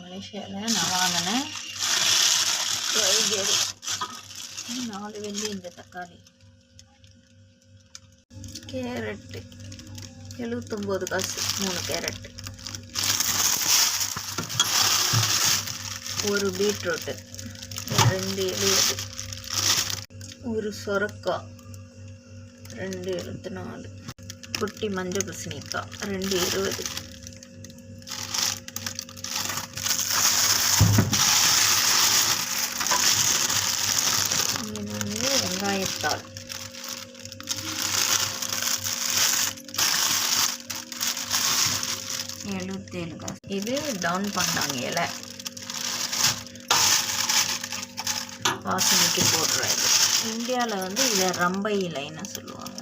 மலேசியாவில் நான் வாங்கினேன் காய்கறி 4 வெள்ளி. இந்த தக்காளி, கேரட்டு 79 காசு 3 கேரட்டு, 1 பீட்ரூட்டு 2.70, 1 சொரக்காய் 2.74, குட்டி மஞ்சள் பூசணிக்காய் 2.20, வெங்காயத்தாள் 77 காசு. இது டவுன் பண்ணாங்க இலை, வாசனைக்கு போடுறது. இந்தியாவில் வந்து இதை ரம்பை இலைன்னு சொல்லுவாங்க.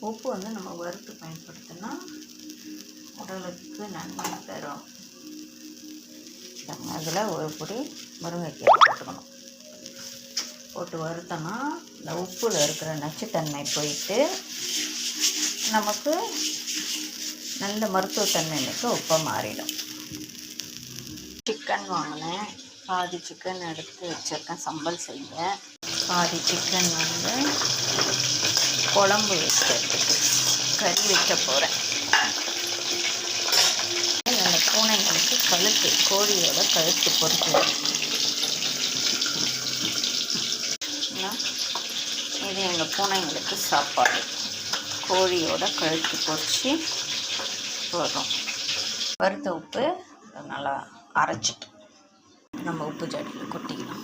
உப்பு வந்து நம்ம வறுத்து பயன்படுத்தினா உடலுக்கு நன்மை தரும். அதில் ஒரு பொடி முருங்கைக்கீரை போட்டுக்கணும். போட்டு வறுத்தோன்னா இந்த உப்பில் இருக்கிற நச்சுத்தன்மை போயிட்டு நமக்கு நல்ல மருத்துவத்தன்மை மிக்க உப்பாக மாறிடும். சிக்கன் வாங்கினேன், பாதி சிக்கன் எடுத்து வச்சுருக்கேன் சம்பல் செய்ய. பாதி சிக்கன் வந்து குழம்பு வைக்கிறதுக்கு கறி வைக்க போகிறேன். அந்த பூனைங்களுக்கு கழுத்து, கோழியோட கழுத்து பொரிக்கிறேன். இது எங்கள் பூனைங்களுக்கு சாப்பாடு. கோழியோட கழுத்து பொரித்து போடுறோம். வறுத்த உப்பு நல்லா அரைச்சிட்டு நம்ம உப்பு ஜாடியில் கொட்டிக்கலாம்.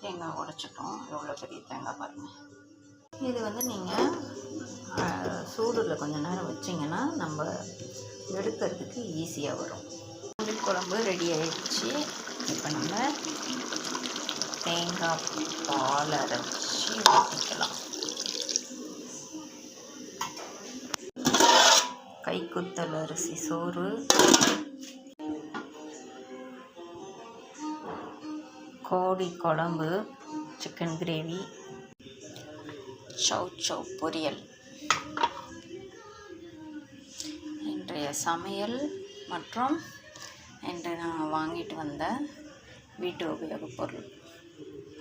தேங்காய் உடைச்சிட்டோம். எவ்வளோ பெரிய தேங்காய் பாருங்கள். இது வந்து நீங்கள் சூடில் கொஞ்சம் நேரம் வச்சிங்கன்னா நம்ம எடுக்கிறதுக்கு ஈஸியாக வரும். மீன் குழம்பு ரெடி ஆகிடுச்சு. இப்போ நம்ம தேங்காய் பால் அரைச்சி ஊற்றிக்கலாம். கைக்குத்தல் அரிசி சோறு, கோழி குழம்பு, சிக்கன் கிரேவி, சௌ பொரியல். இன்றைய சமையல் மற்றும் இன்று நான் வாங்கிட்டு வந்த வீட்டு உபயோகப் பொருள்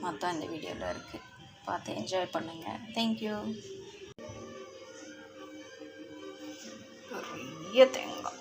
மொத்தம் இந்த வீடியோவில் இருக்குது. பார்த்து என்ஜாய் பண்ணுங்கள். தேங்க்யூ. பெரிய தேங்காய்.